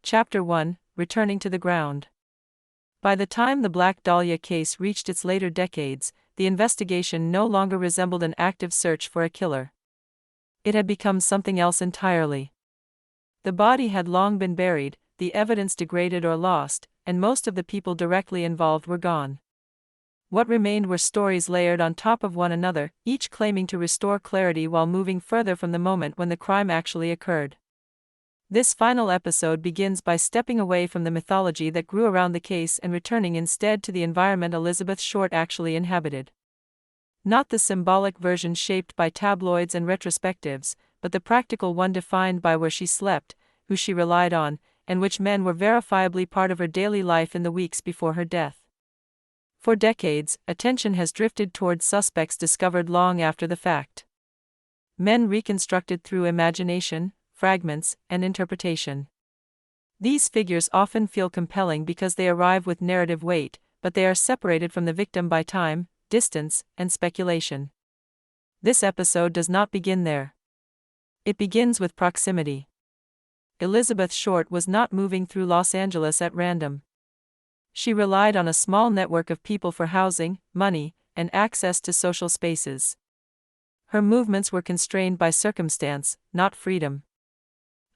Chapter 1: Returning to the Ground. By the time the Black Dahlia case reached its later decades, the investigation no longer resembled an active search for a killer. It had become something else entirely. The body had long been buried, the evidence degraded or lost, and most of the people directly involved were gone. What remained were stories layered on top of one another, each claiming to restore clarity while moving further from the moment when the crime actually occurred. This final episode begins by stepping away from the mythology that grew around the case and returning instead to the environment Elizabeth Short actually inhabited. Not the symbolic version shaped by tabloids and retrospectives, but the practical one defined by where she slept, who she relied on, and which men were verifiably part of her daily life in the weeks before her death. For decades, attention has drifted towards suspects discovered long after the fact. Men reconstructed through imagination, fragments, and interpretation. These figures often feel compelling because they arrive with narrative weight, but they are separated from the victim by time, distance, and speculation. This episode does not begin there. It begins with proximity. Elizabeth Short was not moving through Los Angeles at random. She relied on a small network of people for housing, money, and access to social spaces. Her movements were constrained by circumstance, not freedom.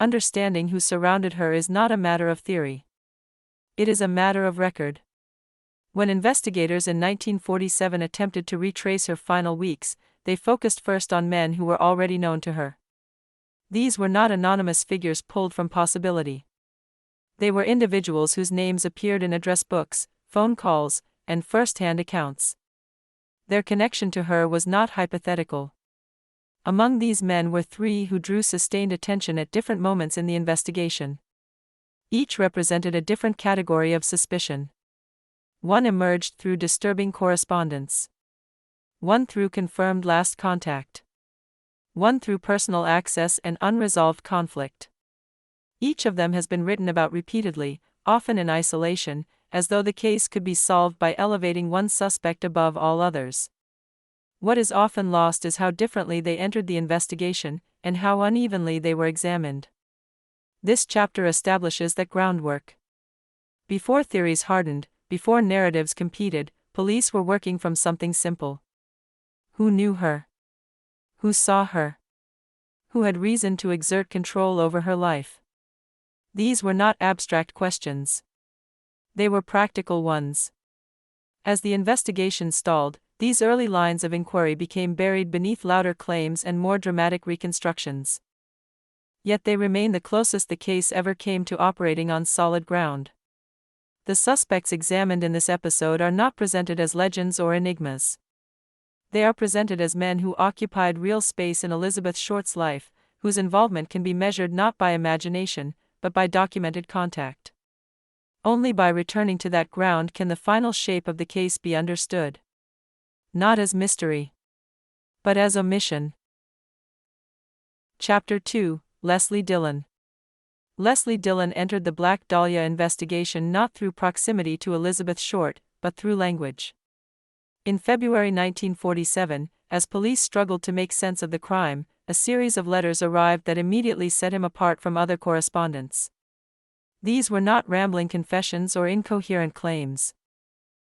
Understanding who surrounded her is not a matter of theory. It is a matter of record. When investigators in 1947 attempted to retrace her final weeks, they focused first on men who were already known to her. These were not anonymous figures pulled from possibility. They were individuals whose names appeared in address books, phone calls, and first-hand accounts. Their connection to her was not hypothetical. Among these men were three who drew sustained attention at different moments in the investigation. Each represented a different category of suspicion. One emerged through disturbing correspondence. One through confirmed last contact. One through personal access and unresolved conflict. Each of them has been written about repeatedly, often in isolation, as though the case could be solved by elevating one suspect above all others. What is often lost is how differently they entered the investigation, and how unevenly they were examined. This chapter establishes that groundwork. Before theories hardened, before narratives competed, police were working from something simple. Who knew her? Who saw her? Who had reason to exert control over her life? These were not abstract questions. They were practical ones. As the investigation stalled, these early lines of inquiry became buried beneath louder claims and more dramatic reconstructions. Yet they remain the closest the case ever came to operating on solid ground. The suspects examined in this episode are not presented as legends or enigmas. They are presented as men who occupied real space in Elizabeth Short's life, whose involvement can be measured not by imagination, but by documented contact. Only by returning to that ground can the final shape of the case be understood. Not as mystery, but as omission. Chapter 2: Leslie Dillon. Leslie Dillon entered the Black Dahlia investigation not through proximity to Elizabeth Short, but through language. In February 1947, as police struggled to make sense of the crime, a series of letters arrived that immediately set him apart from other correspondents. These were not rambling confessions or incoherent claims.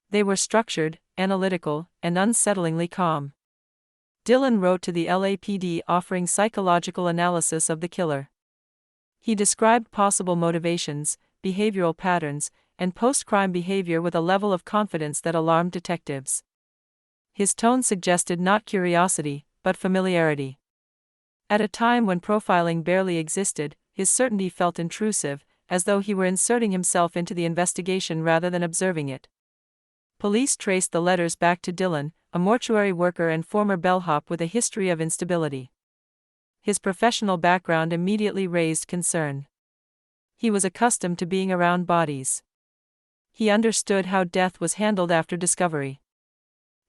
They were structured, analytical, and unsettlingly calm. Dillon wrote to the LAPD offering psychological analysis of the killer. He described possible motivations, behavioral patterns, and post-crime behavior with a level of confidence that alarmed detectives. His tone suggested not curiosity, but familiarity. At a time when profiling barely existed, his certainty felt intrusive, as though he were inserting himself into the investigation rather than observing it. Police traced the letters back to Dillon, a mortuary worker and former bellhop with a history of instability. His professional background immediately raised concern. He was accustomed to being around bodies. He understood how death was handled after discovery.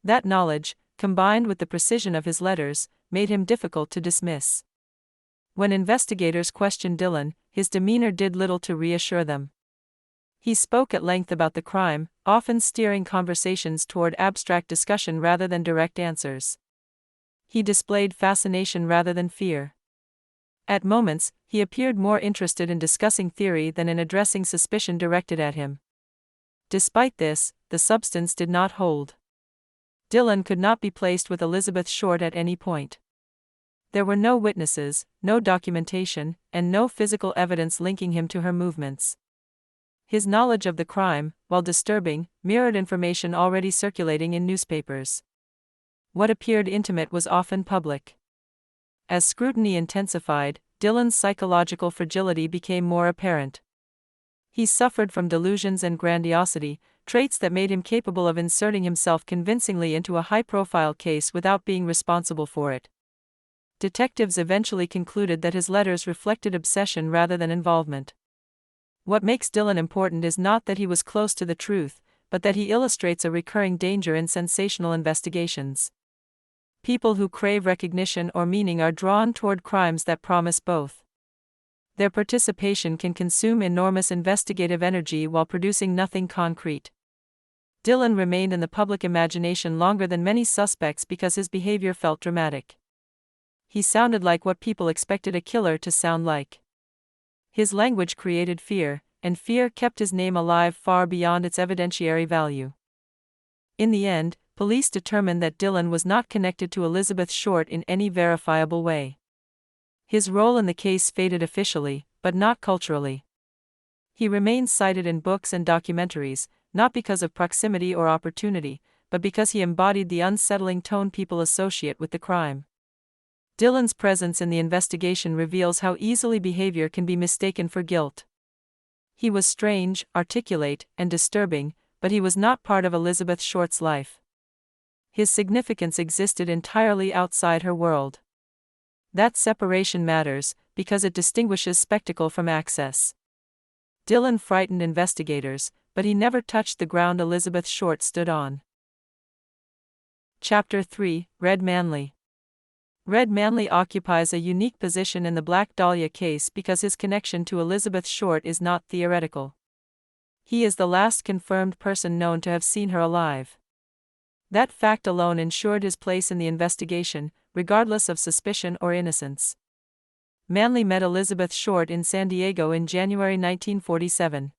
That knowledge, combined with the precision of his letters, made him difficult to dismiss. When investigators questioned Dillon, his demeanor did little to reassure them. He spoke at length about the crime, often steering conversations toward abstract discussion rather than direct answers. He displayed fascination rather than fear. At moments, he appeared more interested in discussing theory than in addressing suspicion directed at him. Despite this, the substance did not hold. Dillon could not be placed with Elizabeth Short at any point. There were no witnesses, no documentation, and no physical evidence linking him to her movements. His knowledge of the crime, while disturbing, mirrored information already circulating in newspapers. What appeared intimate was often public. As scrutiny intensified, Dillon's psychological fragility became more apparent. He suffered from delusions and grandiosity, traits that made him capable of inserting himself convincingly into a high-profile case without being responsible for it. Detectives eventually concluded that his letters reflected obsession rather than involvement. What makes Dillon important is not that he was close to the truth, but that he illustrates a recurring danger in sensational investigations. People who crave recognition or meaning are drawn toward crimes that promise both. Their participation can consume enormous investigative energy while producing nothing concrete. Dillon remained in the public imagination longer than many suspects because his behavior felt dramatic. He sounded like what people expected a killer to sound like. His language created fear, and fear kept his name alive far beyond its evidentiary value. In the end, police determined that Dillon was not connected to Elizabeth Short in any verifiable way. His role in the case faded officially, but not culturally. He remains cited in books and documentaries, not because of proximity or opportunity, but because he embodied the unsettling tone people associate with the crime. Dillon's presence in the investigation reveals how easily behavior can be mistaken for guilt. He was strange, articulate, and disturbing, but he was not part of Elizabeth Short's life. His significance existed entirely outside her world. That separation matters, because it distinguishes spectacle from access. Dillon frightened investigators, but he never touched the ground Elizabeth Short stood on. Chapter 3: Red Manley. Red Manley occupies a unique position in the Black Dahlia case because his connection to Elizabeth Short is not theoretical. He is the last confirmed person known to have seen her alive. That fact alone ensured his place in the investigation, regardless of suspicion or innocence. Manley met Elizabeth Short in San Diego in January 1947.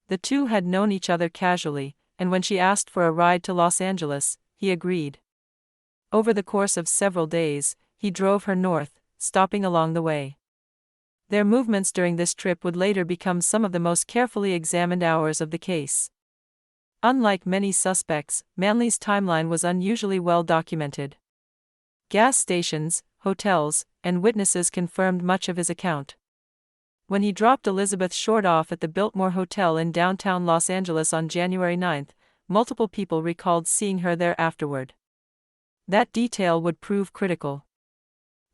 The two had known each other casually, and when she asked for a ride to Los Angeles, he agreed. Over the course of several days, he drove her north, stopping along the way. Their movements during this trip would later become some of the most carefully examined hours of the case. Unlike many suspects, Manley's timeline was unusually well documented. Gas stations, hotels, and witnesses confirmed much of his account. When he dropped Elizabeth Short off at the Biltmore Hotel in downtown Los Angeles on January 9, multiple people recalled seeing her there afterward. That detail would prove critical.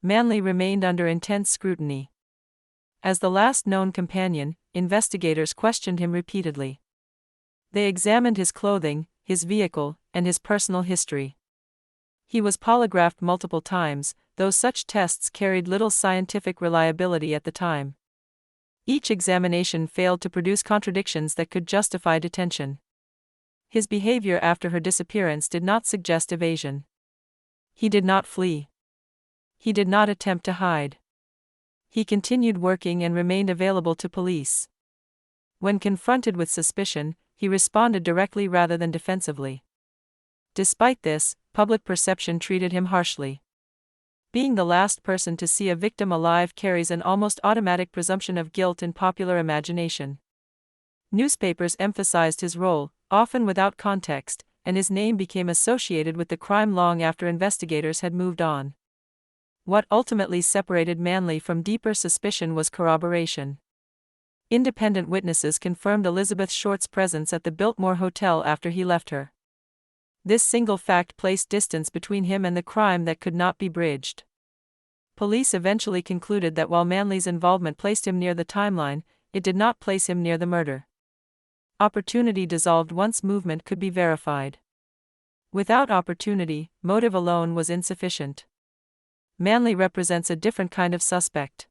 Manley remained under intense scrutiny. As the last known companion, investigators questioned him repeatedly. They examined his clothing, his vehicle, and his personal history. He was polygraphed multiple times, though such tests carried little scientific reliability at the time. Each examination failed to produce contradictions that could justify detention. His behavior after her disappearance did not suggest evasion. He did not flee. He did not attempt to hide. He continued working and remained available to police. When confronted with suspicion, he responded directly rather than defensively. Despite this, public perception treated him harshly. Being the last person to see a victim alive carries an almost automatic presumption of guilt in popular imagination. Newspapers emphasized his role, often without context, and his name became associated with the crime long after investigators had moved on. What ultimately separated Manley from deeper suspicion was corroboration. Independent witnesses confirmed Elizabeth Short's presence at the Biltmore Hotel after he left her. This single fact placed distance between him and the crime that could not be bridged. Police eventually concluded that while Manley's involvement placed him near the timeline, it did not place him near the murder. Opportunity dissolved once movement could be verified. Without opportunity, motive alone was insufficient. Manley represents a different kind of suspect.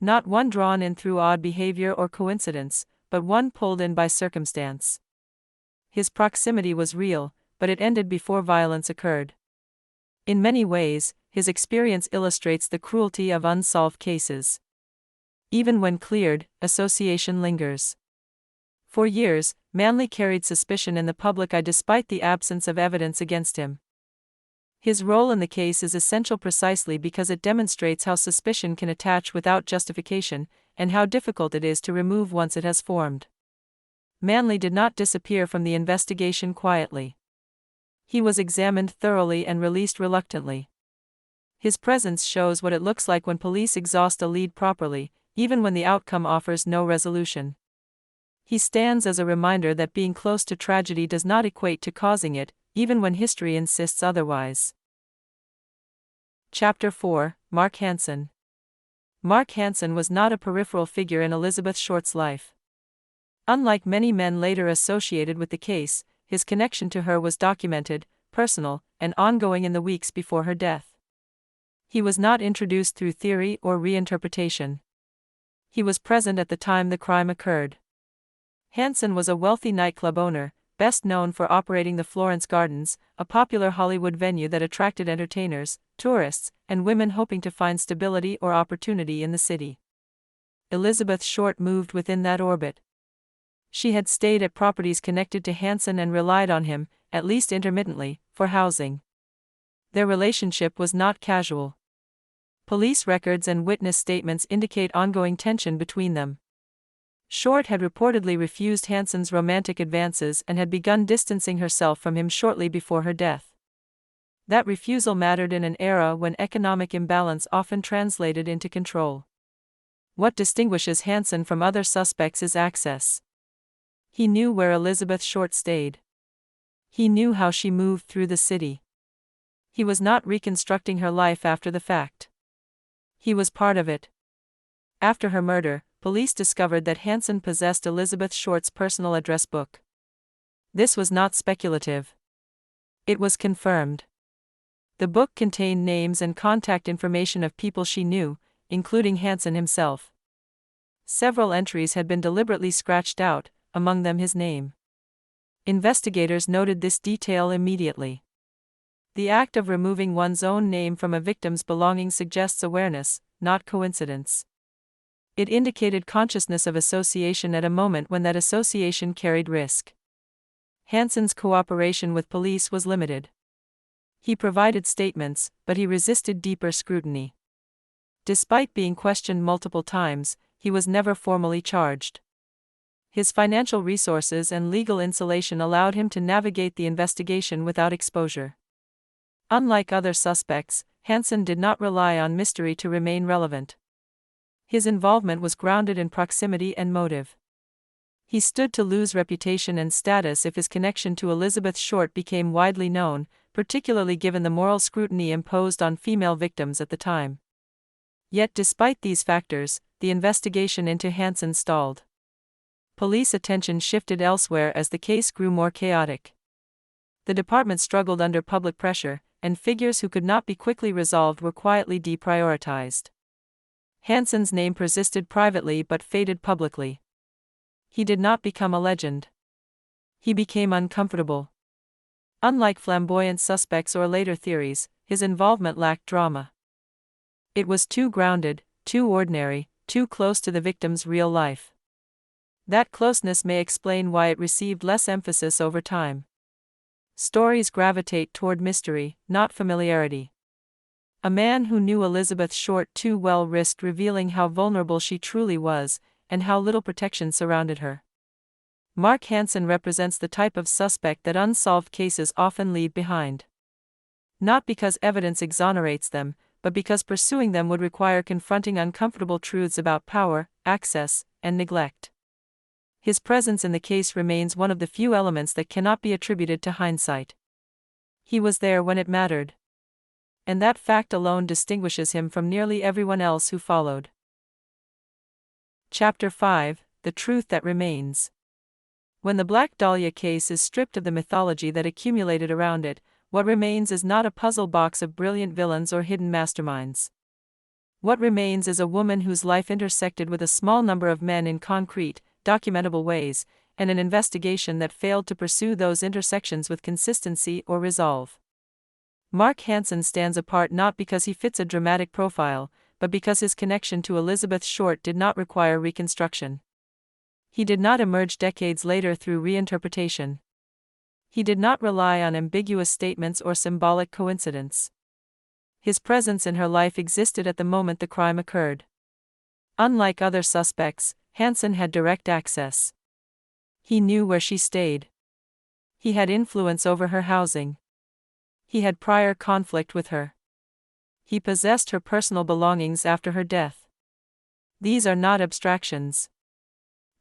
Not one drawn in through odd behavior or coincidence, but one pulled in by circumstance. His proximity was real, but it ended before violence occurred. In many ways, his experience illustrates the cruelty of unsolved cases. Even when cleared, association lingers. For years, Manley carried suspicion in the public eye despite the absence of evidence against him. His role in the case is essential precisely because it demonstrates how suspicion can attach without justification, and how difficult it is to remove once it has formed. Manley did not disappear from the investigation quietly. He was examined thoroughly and released reluctantly. His presence shows what it looks like when police exhaust a lead properly, even when the outcome offers no resolution. He stands as a reminder that being close to tragedy does not equate to causing it, even when history insists otherwise. Chapter 4: Mark Hansen. Mark Hansen was not a peripheral figure in Elizabeth Short's life. Unlike many men later associated with the case, his connection to her was documented, personal, and ongoing in the weeks before her death. He was not introduced through theory or reinterpretation. He was present at the time the crime occurred. Hansen was a wealthy nightclub owner, best known for operating the Florence Gardens, a popular Hollywood venue that attracted entertainers, tourists, and women hoping to find stability or opportunity in the city. Elizabeth Short moved within that orbit. She had stayed at properties connected to Hansen and relied on him, at least intermittently, for housing. Their relationship was not casual. Police records and witness statements indicate ongoing tension between them. Short had reportedly refused Hansen's romantic advances and had begun distancing herself from him shortly before her death. That refusal mattered in an era when economic imbalance often translated into control. What distinguishes Hansen from other suspects is access. He knew where Elizabeth Short stayed. He knew how she moved through the city. He was not reconstructing her life after the fact. He was part of it. After her murder, police discovered that Hansen possessed Elizabeth Short's personal address book. This was not speculative. It was confirmed. The book contained names and contact information of people she knew, including Hansen himself. Several entries had been deliberately scratched out, among them his name. Investigators noted this detail immediately. The act of removing one's own name from a victim's belongings suggests awareness, not coincidence. It indicated consciousness of association at a moment when that association carried risk. Hansen's cooperation with police was limited. He provided statements, but he resisted deeper scrutiny. Despite being questioned multiple times, he was never formally charged. His financial resources and legal insulation allowed him to navigate the investigation without exposure. Unlike other suspects, Hansen did not rely on mystery to remain relevant. His involvement was grounded in proximity and motive. He stood to lose reputation and status if his connection to Elizabeth Short became widely known, particularly given the moral scrutiny imposed on female victims at the time. Yet despite these factors, the investigation into Hansen stalled. Police attention shifted elsewhere as the case grew more chaotic. The department struggled under public pressure, and figures who could not be quickly resolved were quietly deprioritized. Hansen's name persisted privately but faded publicly. He did not become a legend. He became uncomfortable. Unlike flamboyant suspects or later theories, his involvement lacked drama. It was too grounded, too ordinary, too close to the victim's real life. That closeness may explain why it received less emphasis over time. Stories gravitate toward mystery, not familiarity. A man who knew Elizabeth Short too well risked revealing how vulnerable she truly was, and how little protection surrounded her. Mark Hansen represents the type of suspect that unsolved cases often leave behind. Not because evidence exonerates them, but because pursuing them would require confronting uncomfortable truths about power, access, and neglect. His presence in the case remains one of the few elements that cannot be attributed to hindsight. He was there when it mattered. And that fact alone distinguishes him from nearly everyone else who followed. Chapter 5: The Truth That Remains. When the Black Dahlia case is stripped of the mythology that accumulated around it, what remains is not a puzzle box of brilliant villains or hidden masterminds. What remains is a woman whose life intersected with a small number of men in concrete, documentable ways, and an investigation that failed to pursue those intersections with consistency or resolve. Mark Hansen stands apart not because he fits a dramatic profile, but because his connection to Elizabeth Short did not require reconstruction. He did not emerge decades later through reinterpretation. He did not rely on ambiguous statements or symbolic coincidence. His presence in her life existed at the moment the crime occurred. Unlike other suspects, Hansen had direct access. He knew where she stayed. He had influence over her housing. He had prior conflict with her. He possessed her personal belongings after her death. These are not abstractions.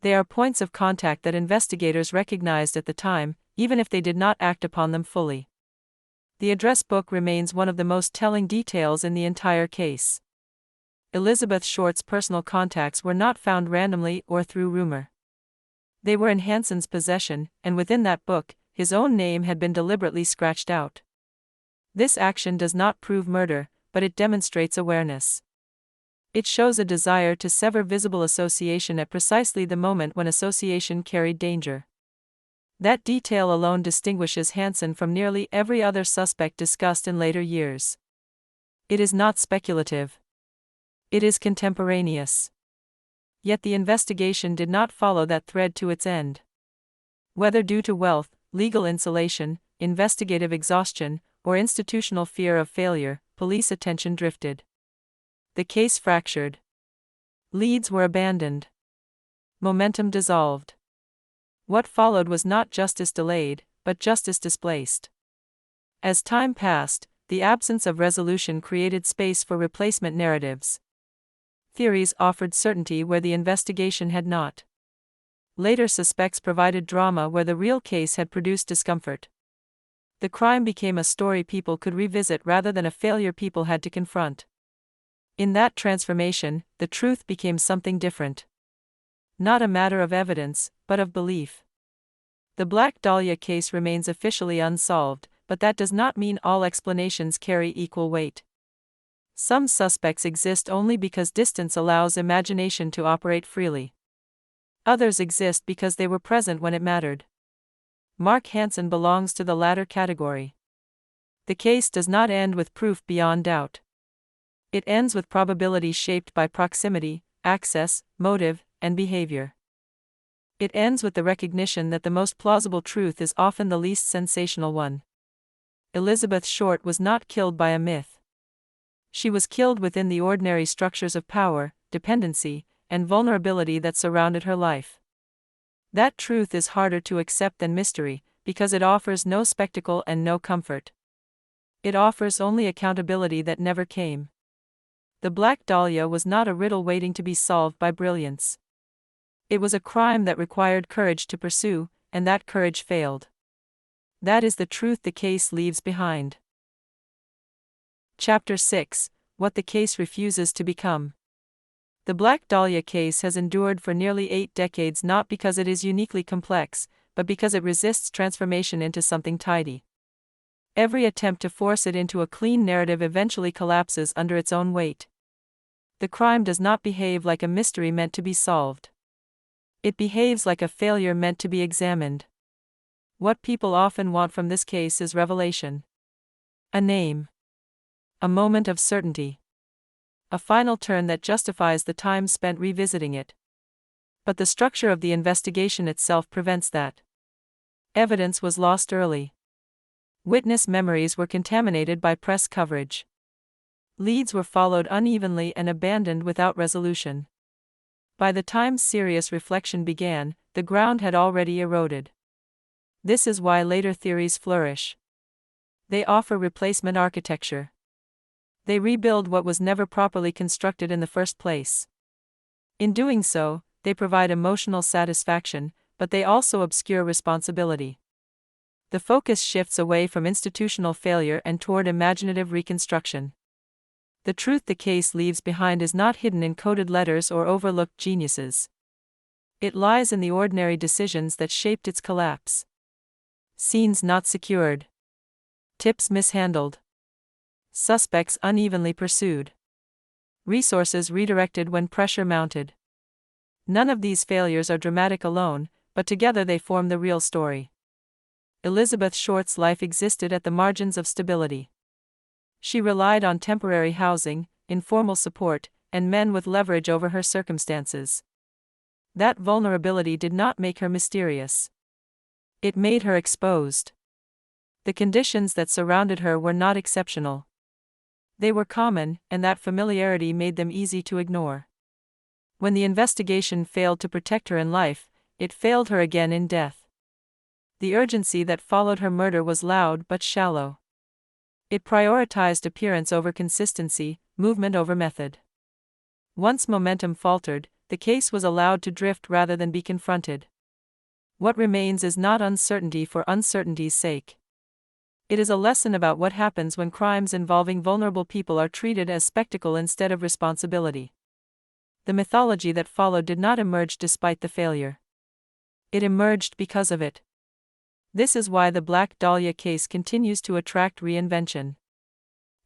They are points of contact that investigators recognized at the time, even if they did not act upon them fully. The address book remains one of the most telling details in the entire case. Elizabeth Short's personal contacts were not found randomly or through rumor. They were in Hansen's possession, and within that book, his own name had been deliberately scratched out. This action does not prove murder, but it demonstrates awareness. It shows a desire to sever visible association at precisely the moment when association carried danger. That detail alone distinguishes Hansen from nearly every other suspect discussed in later years. It is not speculative. It is contemporaneous. Yet the investigation did not follow that thread to its end. Whether due to wealth, legal insulation, investigative exhaustion, or institutional fear of failure, police attention drifted. The case fractured. Leads were abandoned. Momentum dissolved. What followed was not justice delayed, but justice displaced. As time passed, the absence of resolution created space for replacement narratives. Theories offered certainty where the investigation had not. Later suspects provided drama where the real case had produced discomfort. The crime became a story people could revisit rather than a failure people had to confront. In that transformation, the truth became something different. Not a matter of evidence, but of belief. The Black Dahlia case remains officially unsolved, but that does not mean all explanations carry equal weight. Some suspects exist only because distance allows imagination to operate freely. Others exist because they were present when it mattered. Mark Hansen belongs to the latter category. The case does not end with proof beyond doubt. It ends with probability shaped by proximity, access, motive, and behavior. It ends with the recognition that the most plausible truth is often the least sensational one. Elizabeth Short was not killed by a myth. She was killed within the ordinary structures of power, dependency, and vulnerability that surrounded her life. That truth is harder to accept than mystery, because it offers no spectacle and no comfort. It offers only accountability that never came. The Black Dahlia was not a riddle waiting to be solved by brilliance. It was a crime that required courage to pursue, and that courage failed. That is the truth the case leaves behind. Chapter 6: What the Case Refuses to Become. The Black Dahlia case has endured for nearly 8 decades not because it is uniquely complex, but because it resists transformation into something tidy. Every attempt to force it into a clean narrative eventually collapses under its own weight. The crime does not behave like a mystery meant to be solved. It behaves like a failure meant to be examined. What people often want from this case is revelation. A name. A moment of certainty. A final turn that justifies the time spent revisiting it. But the structure of the investigation itself prevents that. Evidence was lost early. Witness memories were contaminated by press coverage. Leads were followed unevenly and abandoned without resolution. By the time serious reflection began, the ground had already eroded. This is why later theories flourish. They offer replacement architecture. They rebuild what was never properly constructed in the first place. In doing so, they provide emotional satisfaction, but they also obscure responsibility. The focus shifts away from institutional failure and toward imaginative reconstruction. The truth the case leaves behind is not hidden in coded letters or overlooked geniuses. It lies in the ordinary decisions that shaped its collapse. Scenes not secured. Tips mishandled. Suspects unevenly pursued. Resources redirected when pressure mounted. None of these failures are dramatic alone, but together they form the real story. Elizabeth Short's life existed at the margins of stability. She relied on temporary housing, informal support, and men with leverage over her circumstances. That vulnerability did not make her mysterious. It made her exposed. The conditions that surrounded her were not exceptional. They were common, and that familiarity made them easy to ignore. When the investigation failed to protect her in life, it failed her again in death. The urgency that followed her murder was loud but shallow. It prioritized appearance over consistency, movement over method. Once momentum faltered, the case was allowed to drift rather than be confronted. What remains is not uncertainty for uncertainty's sake. It is a lesson about what happens when crimes involving vulnerable people are treated as spectacle instead of responsibility. The mythology that followed did not emerge despite the failure. It emerged because of it. This is why the Black Dahlia case continues to attract reinvention.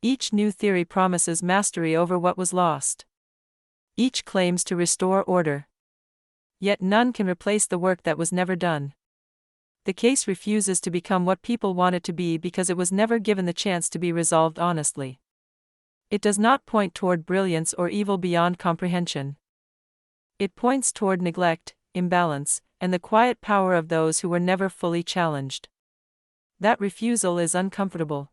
Each new theory promises mastery over what was lost. Each claims to restore order. Yet none can replace the work that was never done. The case refuses to become what people want it to be because it was never given the chance to be resolved honestly. It does not point toward brilliance or evil beyond comprehension. It points toward neglect, imbalance, and the quiet power of those who were never fully challenged. That refusal is uncomfortable.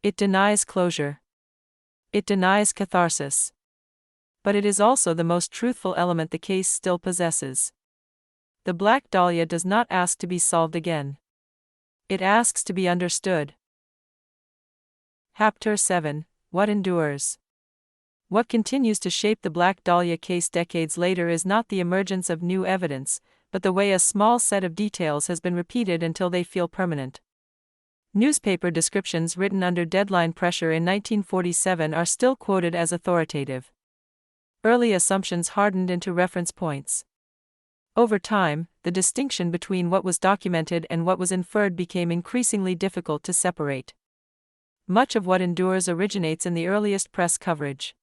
It denies closure. It denies catharsis. But it is also the most truthful element the case still possesses. The Black Dahlia does not ask to be solved again. It asks to be understood. Chapter 7: What Endures. What continues to shape the Black Dahlia case decades later is not the emergence of new evidence, but the way a small set of details has been repeated until they feel permanent. Newspaper descriptions written under deadline pressure in 1947 are still quoted as authoritative. Early assumptions hardened into reference points. Over time, the distinction between what was documented and what was inferred became increasingly difficult to separate. Much of what endures originates in the earliest press coverage.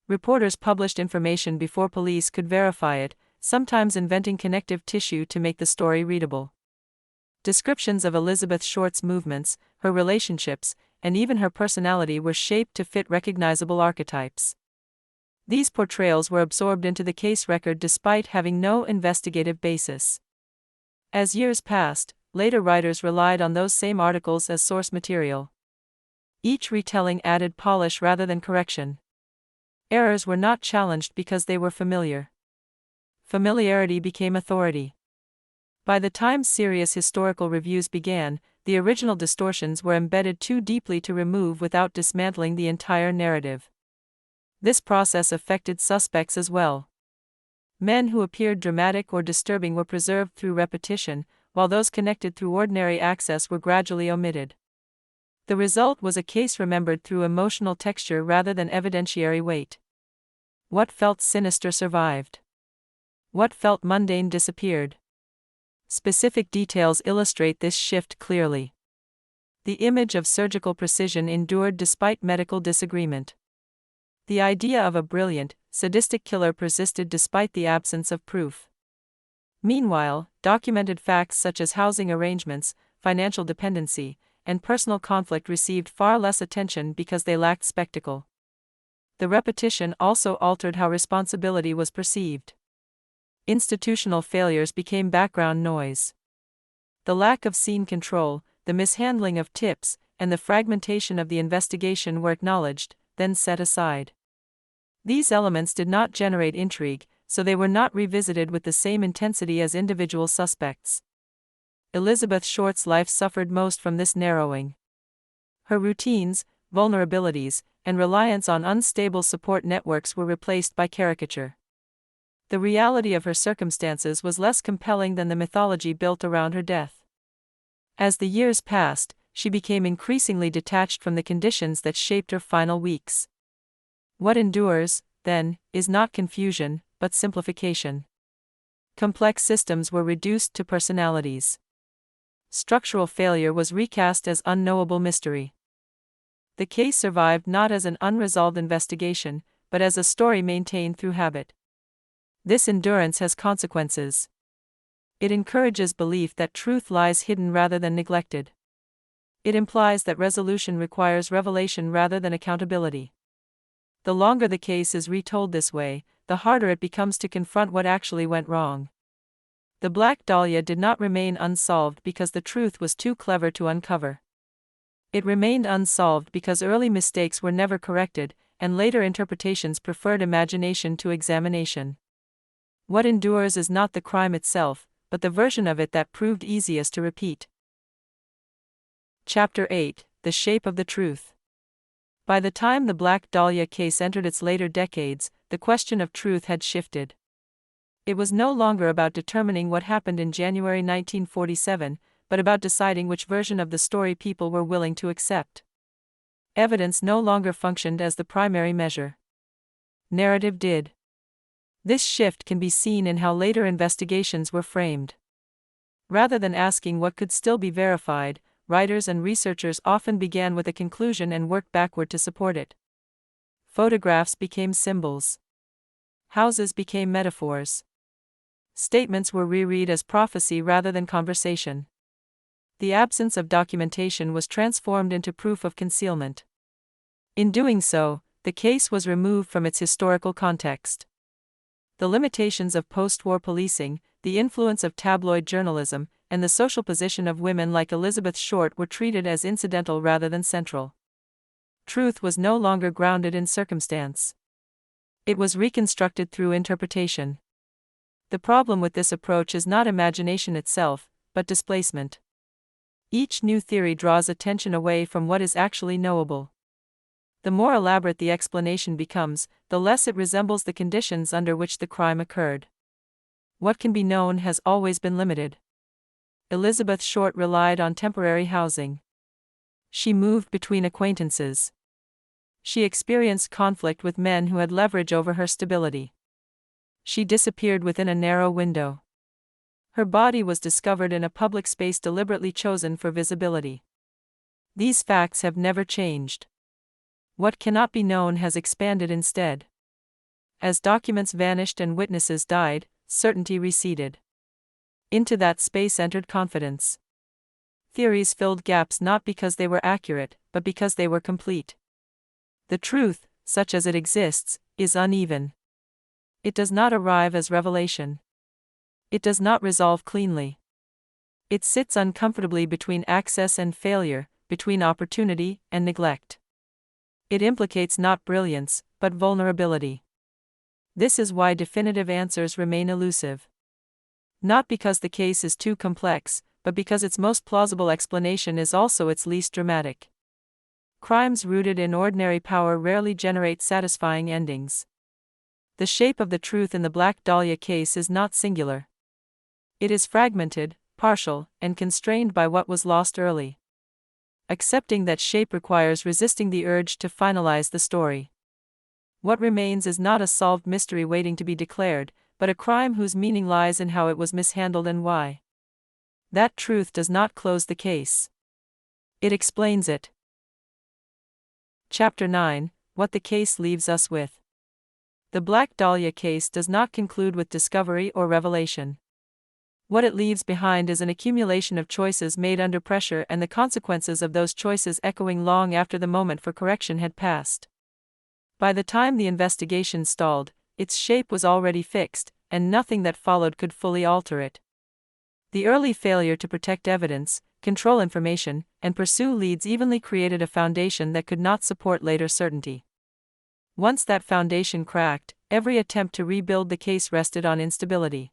Reporters published information before police could verify it, sometimes inventing connective tissue to make the story readable. Descriptions of Elizabeth Short's movements, her relationships, and even her personality were shaped to fit recognizable archetypes. These portrayals were absorbed into the case record despite having no investigative basis. As years passed, later writers relied on those same articles as source material. Each retelling added polish rather than correction. Errors were not challenged because they were familiar. Familiarity became authority. By the time serious historical reviews began, the original distortions were embedded too deeply to remove without dismantling the entire narrative. This process affected suspects as well. Men who appeared dramatic or disturbing were preserved through repetition, while those connected through ordinary access were gradually omitted. The result was a case remembered through emotional texture rather than evidentiary weight. What felt sinister survived. What felt mundane disappeared. Specific details illustrate this shift clearly. The image of surgical precision endured despite medical disagreement. The idea of a brilliant, sadistic killer persisted despite the absence of proof. Meanwhile, documented facts such as housing arrangements, financial dependency, and personal conflict received far less attention because they lacked spectacle. The repetition also altered how responsibility was perceived. Institutional failures became background noise. The lack of scene control, the mishandling of tips, and the fragmentation of the investigation were acknowledged, then set aside. These elements did not generate intrigue, so they were not revisited with the same intensity as individual suspects. Elizabeth Short's life suffered most from this narrowing. Her routines, vulnerabilities, and reliance on unstable support networks were replaced by caricature. The reality of her circumstances was less compelling than the mythology built around her death. As the years passed, she became increasingly detached from the conditions that shaped her final weeks. What endures, then, is not confusion, but simplification. Complex systems were reduced to personalities. Structural failure was recast as unknowable mystery. The case survived not as an unresolved investigation, but as a story maintained through habit. This endurance has consequences. It encourages belief that truth lies hidden rather than neglected. It implies that resolution requires revelation rather than accountability. The longer the case is retold this way, the harder it becomes to confront what actually went wrong. The Black Dahlia did not remain unsolved because the truth was too clever to uncover. It remained unsolved because early mistakes were never corrected, and later interpretations preferred imagination to examination. What endures is not the crime itself, but the version of it that proved easiest to repeat. Chapter 8: The Shape of the Truth. By the time the Black Dahlia case entered its later decades, the question of truth had shifted. It was no longer about determining what happened in January 1947, but about deciding which version of the story people were willing to accept. Evidence no longer functioned as the primary measure. Narrative did. This shift can be seen in how later investigations were framed. Rather than asking what could still be verified, writers and researchers often began with a conclusion and worked backward to support it. Photographs became symbols. Houses became metaphors. Statements were reread as prophecy rather than conversation. The absence of documentation was transformed into proof of concealment. In doing so, the case was removed from its historical context. The limitations of post-war policing, the influence of tabloid journalism, and the social position of women like Elizabeth Short were treated as incidental rather than central. Truth was no longer grounded in circumstance. It was reconstructed through interpretation. The problem with this approach is not imagination itself, but displacement. Each new theory draws attention away from what is actually knowable. The more elaborate the explanation becomes, the less it resembles the conditions under which the crime occurred. What can be known has always been limited. Elizabeth Short relied on temporary housing. She moved between acquaintances. She experienced conflict with men who had leverage over her stability. She disappeared within a narrow window. Her body was discovered in a public space deliberately chosen for visibility. These facts have never changed. What cannot be known has expanded instead. As documents vanished and witnesses died, certainty receded. Into that space entered confidence. Theories filled gaps not because they were accurate, but because they were complete. The truth, such as it exists, is uneven. It does not arrive as revelation. It does not resolve cleanly. It sits uncomfortably between access and failure, between opportunity and neglect. It implicates not brilliance, but vulnerability. This is why definitive answers remain elusive. Not because the case is too complex, but because its most plausible explanation is also its least dramatic. Crimes rooted in ordinary power rarely generate satisfying endings. The shape of the truth in the Black Dahlia case is not singular. It is fragmented, partial, and constrained by what was lost early. Accepting that shape requires resisting the urge to finalize the story. What remains is not a solved mystery waiting to be declared, but a crime whose meaning lies in how it was mishandled and why. That truth does not close the case. It explains it. Chapter 9: What the case leaves us with. The Black Dahlia case does not conclude with discovery or revelation. What it leaves behind is an accumulation of choices made under pressure and the consequences of those choices echoing long after the moment for correction had passed. By the time the investigation stalled, its shape was already fixed, and nothing that followed could fully alter it. The early failure to protect evidence, control information, and pursue leads evenly created a foundation that could not support later certainty. Once that foundation cracked, every attempt to rebuild the case rested on instability.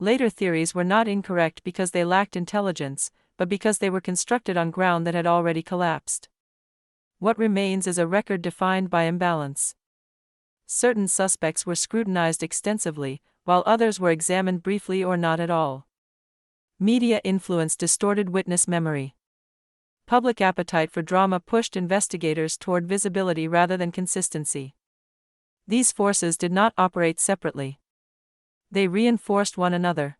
Later theories were not incorrect because they lacked intelligence, but because they were constructed on ground that had already collapsed. What remains is a record defined by imbalance. Certain suspects were scrutinized extensively, while others were examined briefly or not at all. Media influence distorted witness memory. Public appetite for drama pushed investigators toward visibility rather than consistency. These forces did not operate separately. They reinforced one another.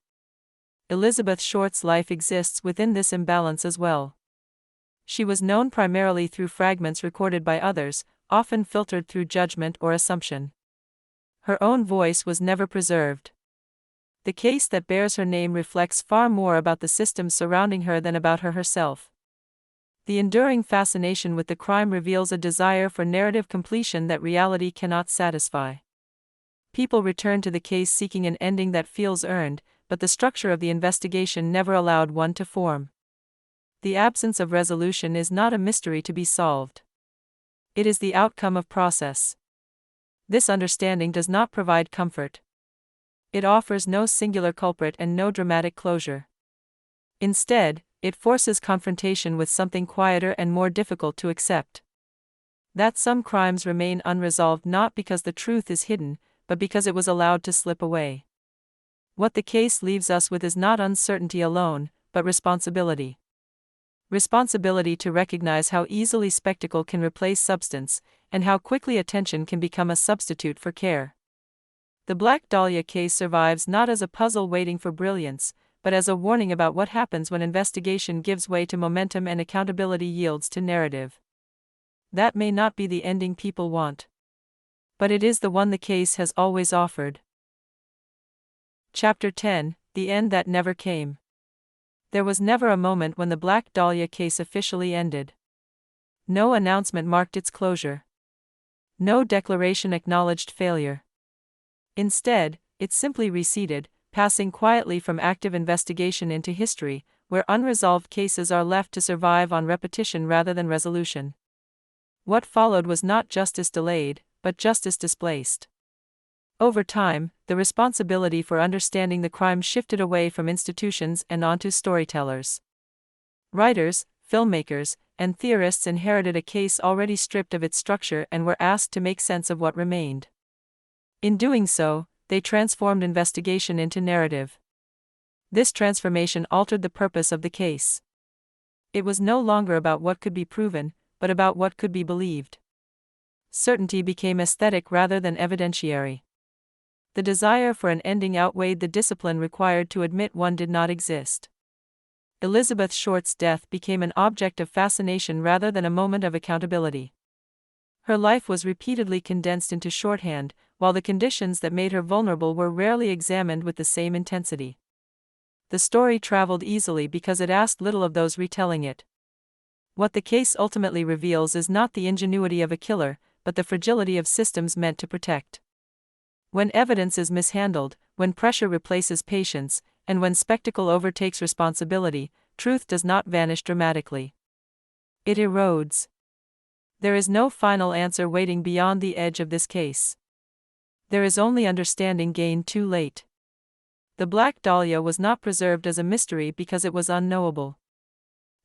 Elizabeth Short's life exists within this imbalance as well. She was known primarily through fragments recorded by others, often filtered through judgment or assumption. Her own voice was never preserved. The case that bears her name reflects far more about the systems surrounding her than about her herself. The enduring fascination with the crime reveals a desire for narrative completion that reality cannot satisfy. People return to the case seeking an ending that feels earned, but the structure of the investigation never allowed one to form. The absence of resolution is not a mystery to be solved. It is the outcome of process. This understanding does not provide comfort. It offers no singular culprit and no dramatic closure. Instead, it forces confrontation with something quieter and more difficult to accept. That some crimes remain unresolved not because the truth is hidden, but because it was allowed to slip away. What the case leaves us with is not uncertainty alone, but responsibility. Responsibility to recognize how easily spectacle can replace substance, and how quickly attention can become a substitute for care. The Black Dahlia case survives not as a puzzle waiting for brilliance, but as a warning about what happens when investigation gives way to momentum and accountability yields to narrative. That may not be the ending people want, but it is the one the case has always offered. Chapter 10: The End That Never Came. There was never a moment when the Black Dahlia case officially ended. No announcement marked its closure. No declaration acknowledged failure. Instead, it simply receded, passing quietly from active investigation into history, where unresolved cases are left to survive on repetition rather than resolution. What followed was not justice delayed, but justice displaced. Over time, the responsibility for understanding the crime shifted away from institutions and onto storytellers. Writers, filmmakers, and theorists inherited a case already stripped of its structure and were asked to make sense of what remained. In doing so, they transformed investigation into narrative. This transformation altered the purpose of the case. It was no longer about what could be proven, but about what could be believed. Certainty became aesthetic rather than evidentiary. The desire for an ending outweighed the discipline required to admit one did not exist. Elizabeth Short's death became an object of fascination rather than a moment of accountability. Her life was repeatedly condensed into shorthand, while the conditions that made her vulnerable were rarely examined with the same intensity. The story traveled easily because it asked little of those retelling it. What the case ultimately reveals is not the ingenuity of a killer, but the fragility of systems meant to protect. When evidence is mishandled, when pressure replaces patience, and when spectacle overtakes responsibility, truth does not vanish dramatically. It erodes. There is no final answer waiting beyond the edge of this case. There is only understanding gained too late. The Black Dahlia was not preserved as a mystery because it was unknowable.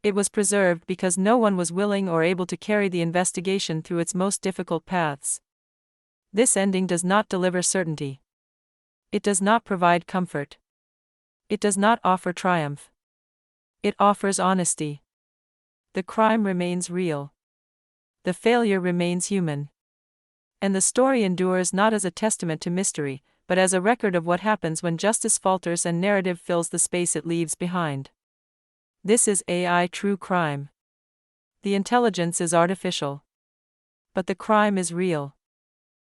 It was preserved because no one was willing or able to carry the investigation through its most difficult paths. This ending does not deliver certainty. It does not provide comfort. It does not offer triumph. It offers honesty. The crime remains real. The failure remains human. And the story endures not as a testament to mystery, but as a record of what happens when justice falters and narrative fills the space it leaves behind. This is AI true crime. The intelligence is artificial. But the crime is real.